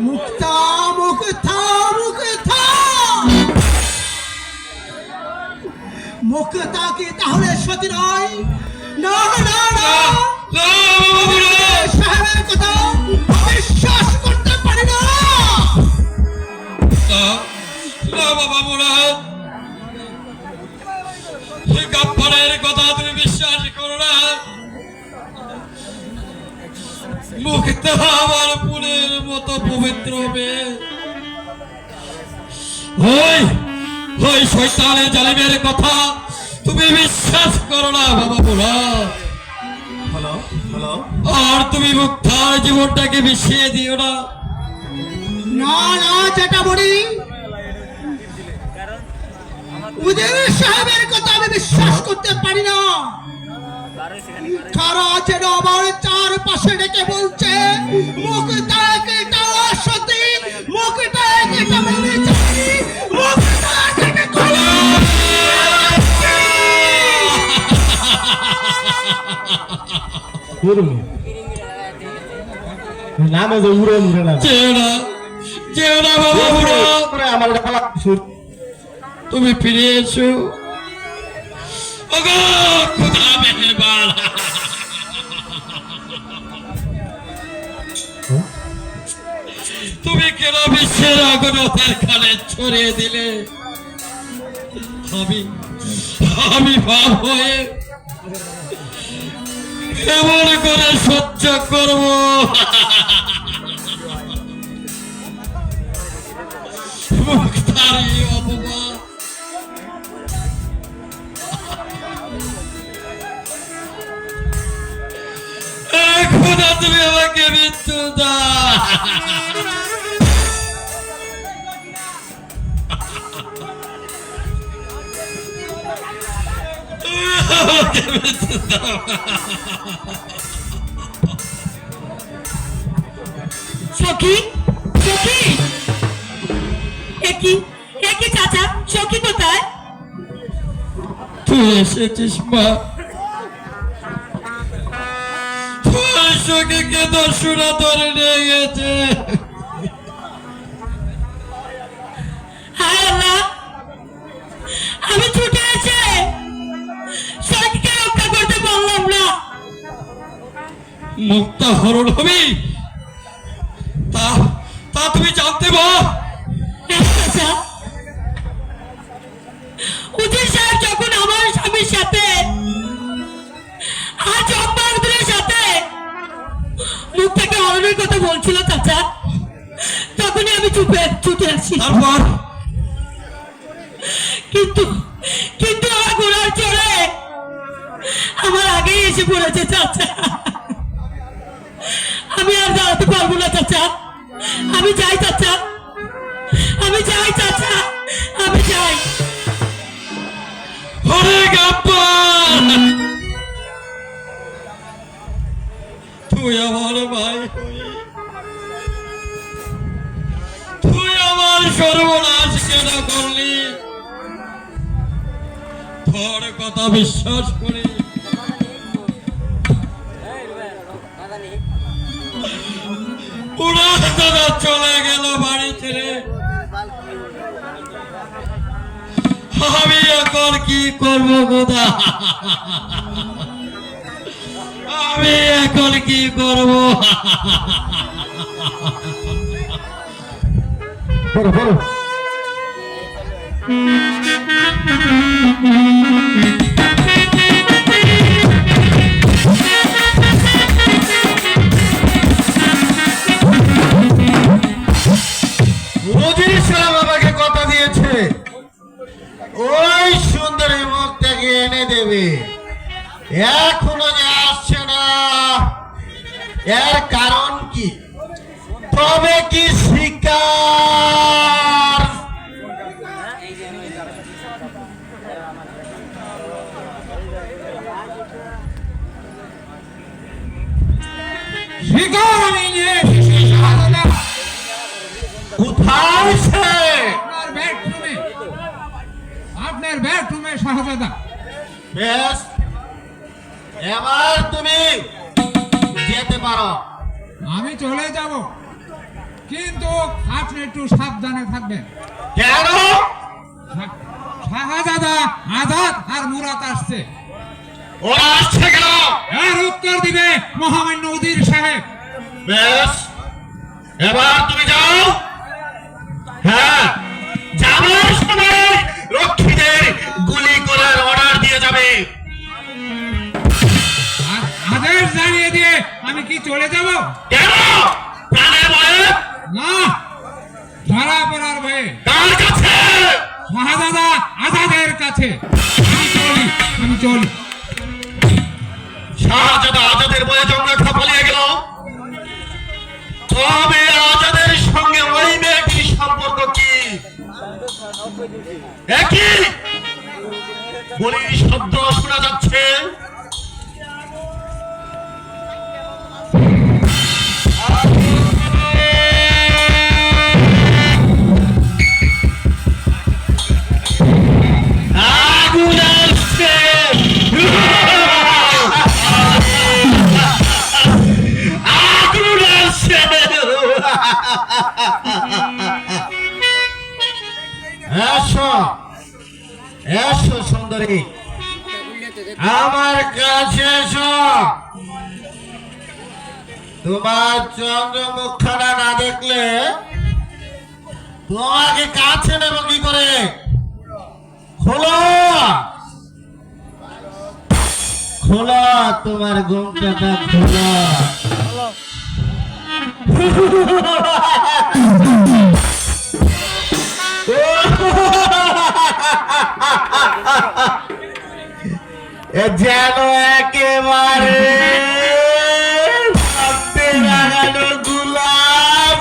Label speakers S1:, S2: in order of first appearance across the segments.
S1: মুক্তা মুক্তা মুক্তা মুক্তা কি তাহলে সতী নয়? না না না, সাহেবের কথা বিশ্বাস করতে পারি না।
S2: বাবা মুরাদ, গাফফারের কথা তুমি বিশ্বাস করো না। মুক্তা আমার ফুলের মতো পবিত্র মেয়ে। ওই শয়তানের জালিমের কথা তুমি বিশ্বাস করো না বাবা মুরাদ। আর তুমি মুক্তার জীবনটাকে মিশিয়ে দিও না।
S1: না না যেটা বলি, উজির সাহেবের কথা আমি বিশ্বাস করতে পারি না। তারা যেন আমার চারপাশে ডেকে বলছে মুক্তাকে টাওয়া সতী, মুক্তাকে টাওয়া চাই, মুক্তাকে খোলা।
S3: নামে যে উড়ে উড়ে না
S2: যেও না বাবা মুরাদ,
S3: আমার
S2: তুমি ফিরে এসো। ওগো খোদা মেহেরবান, তুমি কেন বিশ্বের আগুনতার খালে ছড়িয়ে দিলে? আমি পাপ হয়ে কেমন করে সহ্য করব? মুক্তারি অপমান, খোদা তুমি আমাকে মৃত্যু দাও। আমাকে মৃত্যু দাও।
S4: সখী, সখী, একই চাচা, সখী কোথায়?
S2: তুই এসেছিস মা? তোর সখীকে দস্যুরা ধরে নিয়ে গেছে।
S4: হায় আল্লাহ, আমি ছুটে এসে সখীকে রক্ষা করতে পারলাম না।
S2: মুক্তা হরণ হবি তা তুমি জানতে মা?
S4: চাচা, উজির সাহেব যখন আমার স্বামীর সাথে আর চম্পাকদের সাথে মুক্তাকে হরণের কথা বলছিল চাচা, তখনই আমি ছুটে আসি।
S2: তারপর
S4: কিন্তু আমার ঘোড়ার চড়ে আমার আগেই এসে পড়েছে চাচা। আমি আর দাঁড়াতে পারবো না চাচা, আমি যাই চাচা, আমি যাই চাচা, আমি যাই।
S2: হরে গাফফার, তুই আমার ভাই হয়ে তুই আমার সর্বনাশ কেন করলি? তোর কথা বিশ্বাস করে ওরা দাদা চলে গেল বাড়ি ছেড়ে। আমি এখন কি করবো খোদা? আমি এখন কি করবো?
S3: বলো বলো
S5: উজির সাহেব আমাকে কথা দিয়েছে ওই সুন্দরী মুক্তাকে এনে দেবে। এখনো যে আসছে না, এর কারণ কি? তবে কি শিকার?
S1: শিকার আমি নিয়ে এসেছি শাহজাদা।
S5: কোথায় সে?
S1: আপনার বেডরুমে শাহজাদা।
S5: বেশ, এবার তুমি যেতে পারো।
S1: আমি চলে যাব।
S6: কিন্তু আপনি একটু সাবধানে থাকবেন।
S5: কেন?
S6: শাহজাদা আজাদ আর মুরাদ আসছে।
S5: ওরা আসছে কেন?
S6: এর উত্তর দিবে মহামান্য উজির সাহেব।
S5: বেশ, এবার তুমি যাও। হ্যাঁ, যাবার সময় রক্ষীদের গুলি করার অর্ডার দিয়ে যাবে।
S6: আর আদেশ জানিয়ে দিয়ে আমি কি চলে যাব?
S5: কেন? প্রাণের ভয়ে?
S6: না, ধরা পড়ার ভয়ে।
S5: কার কাছে?
S6: শাহজাদা আজাদের কাছে। আমি চলি।
S5: শাহজাদা আজাদের বয়ে জমরাখা পালিয়ে গেল। তবে আজাদের সঙ্গে ওই মেয়েটির সম্পর্ক কি? একই বলির শব্দ শোনা যাচ্ছে। আগুন আসছে। আগুন আসছে। এসো, এসো সুন্দরী, আমার কাছে এসো। তোমার চন্দ্রমুখখানা না দেখলে তোমাকে কাছে নেব কি করে? খোলো, খোলো তোমার ঘুমটাটা খোলো। যেন একেবারে হাতে লাগানো গোলাপ।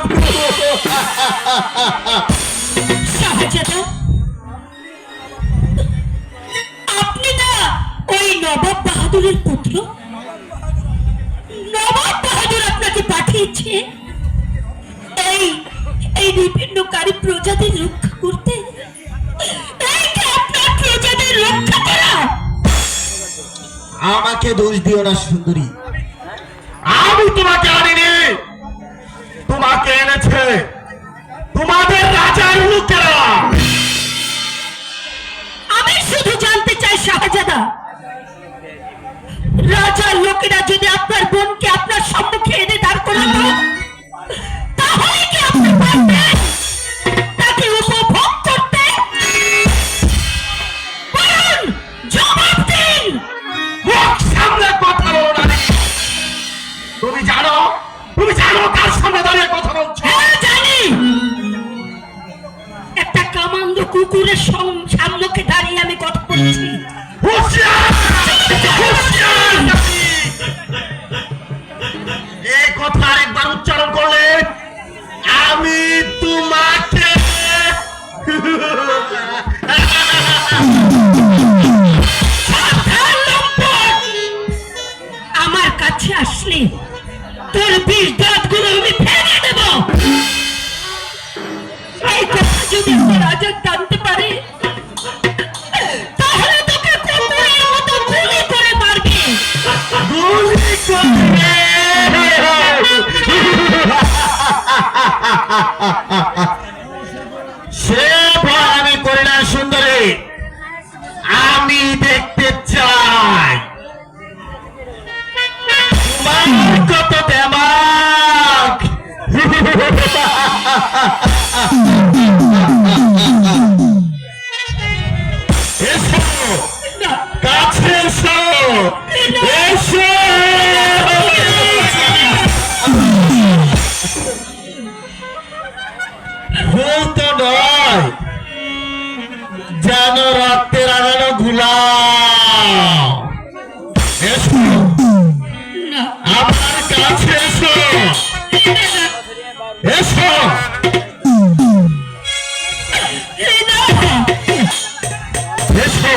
S4: শাহজাদা, আপনি না ওই নবাব বাহাদুরের পুত্র? নবাব বাহাদুর আপনাকে পাঠিয়েছে এই এই বিভিন্নকারী প্রজাদের রক্ষা করতে। এই যে আপনার প্রজাদের রক্ষা করা।
S5: আমাকে দোষ দিও না সুন্দরী, আমি তোমাকে আনিনি, তোমাকে এনেছে তোমাদের রাজার লোকেরা।
S4: আমি শুধু জানতে চাই শাহজাদা, রাজার লোকেরা যদি আপনার বোনকে আপনার সম্মুখে এনে দাঁড় করাতো, তাহলে কি আপনি পারবেন তাকে উপভোগ করতে? বলুন, জবাব দিন।
S5: মুখ সামনে কথা বলো না। তুমি জানো কার সামনে দাঁড়িয়ে কথা বলছো?
S4: হ্যাঁ, জানি। একটা কামান্দ কুকুরের সামনে দাঁড়িয়ে আমি কথা বলছি।
S5: হুঁশিয়ার! হুঁশিয়ার! এই কথা আরেকবার উচ্চারণ করলে আমি তোমাকে
S4: আমার কাছে আসলে তোর বিষ দাঁতগুলো আমি ফেলে দেব। এই কথা যদি আমার রাজা জানতে পারে, তাহলে তোকে কুকুরের মতো গুলি করে মারবে।
S5: গুলি করবে। সে ভয় আমি করি না সুন্দরী, আমি দেখতে চাই তোমার কত দেমাক। এসো, কাছে এসো, এসো। ভুল তো নয়, যেন রক্তে লাগানো গোলাপ। এসো, আমার কাছে এসো, এসো। এসো,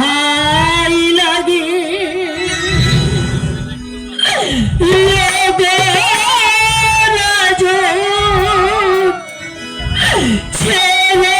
S4: হাই লাগে ছেলে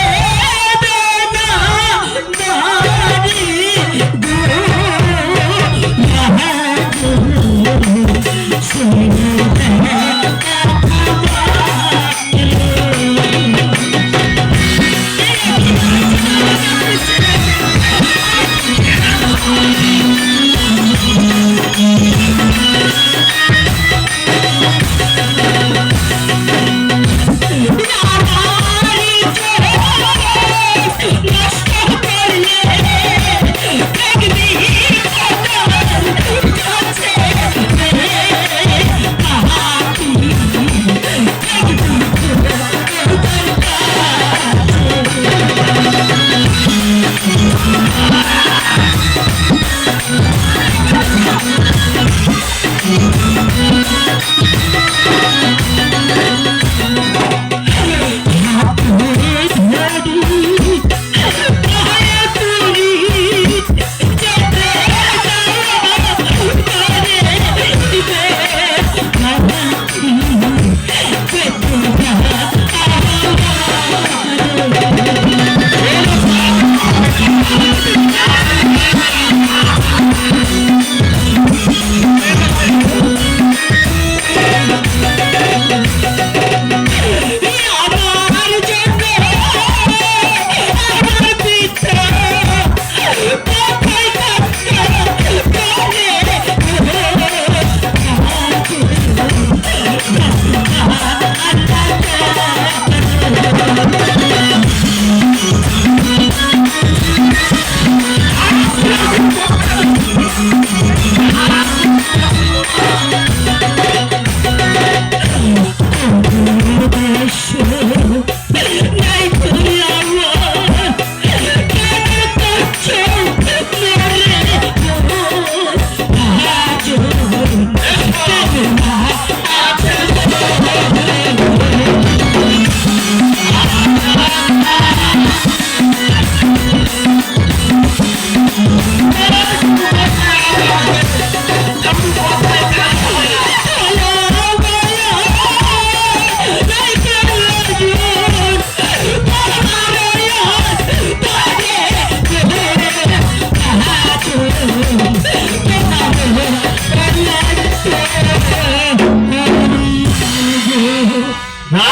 S5: না,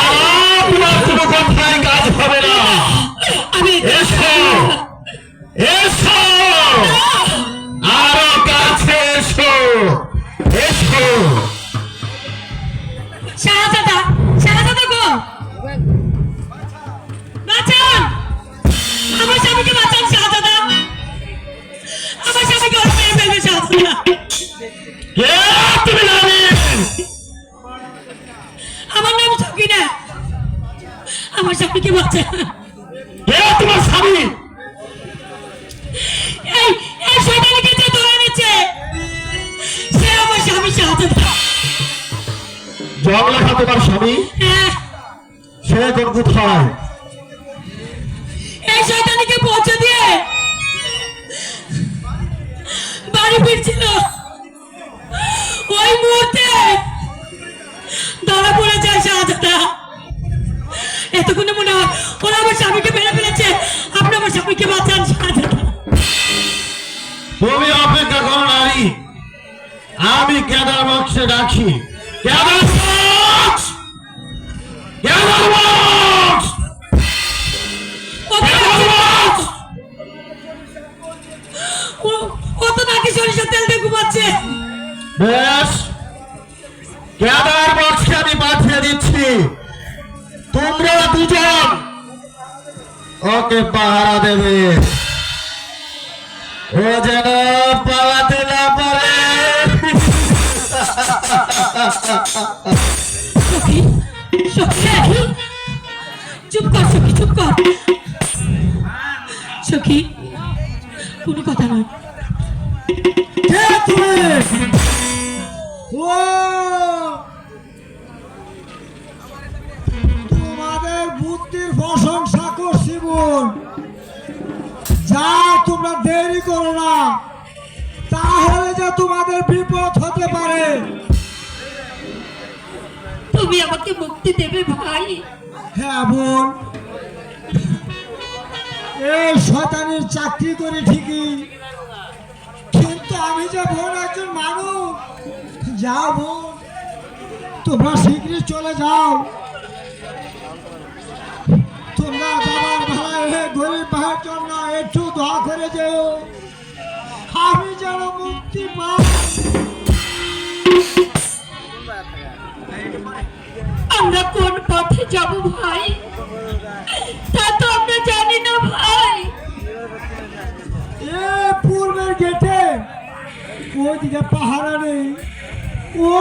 S5: তোমার কোনো কথাই কাজ হবে না।
S4: আমি
S5: এসো, এসো, আরো কাছে এসো, এসো।
S4: শাহজাদা, শাহজাদা গো, বাঁচান, আমার স্বামীকে বাঁচান শাহজাদা, আমার স্বামীকে ওরা মেরে ফেলবে শাহজাদা।
S5: কে তুমি জানি?
S4: আমার নাম সকিনা, আমার স্বামীকে বাঁচান।
S5: কে তোমার স্বামী?
S4: এই এই শয়তানকে যে ধরে নিচ্ছে সে আমার স্বামী শাহজাদা।
S5: জগলেখা তোমার স্বামী?
S4: হ্যাঁ,
S5: সে কোন কোথায়?
S4: এই শয়তানকে পৌঁছে দিয়ে বাড়ি ফিরছিল, ওই মুহূর্তে ধরা পড়ে যায় শাহজাদা। এতক্ষণে মনে হয় ওরা আমার স্বামীকে মেরে ফেলেছে। আপনি আমার স্বামীকে বাঁচান শাহজাদা।
S5: তুমি অপেক্ষা করো নারী, আমি কেদার বক্সে ডাকি। কেদার বক্স! কেদার বক্স! কেদার বক্স!
S4: ও তো নাকি সরিষার তেল দিয়ে ঘুমাচ্ছে।
S5: বেশ, কেদার বক্সকে আমি পাঠিয়ে দিচ্ছি। তোমরা দুজন ওকে পাহারা দেবে, ও যেন পালাতে না পারে।
S4: সখী, সখী, চুপ কর সখী, চুপ কর সখী, কোনো কথা নয়।
S1: কে তুমি? ও তোমাদের বুদ্ধির প্রশংসা করছি বোন। যা তোমরা দেরি করো না, তাহলে যে তোমাদের বিপদ হতে পারে।
S4: তুমি আমাকে মুক্তি দেবে ভাই।
S1: হ্যাঁ বোন, এই শয়তানির চাকরি করি ঠিকই, কিন্তু আমি যে বোন একজন মানুষ। যাও বোন, তোমরা শীঘ্রই চলে যাও। তোমরা বাবার ভাই গরিব ভাইয়ের জন্য একটু দোয়া করে যেও, আমি যেন মুক্তি পাই।
S4: আমরা কোন পথে যাব ভাই তা তো আমরা জানি না ভাই।
S1: এ পূর্বের গেটে ওইদিকে পাহারা নেই, ও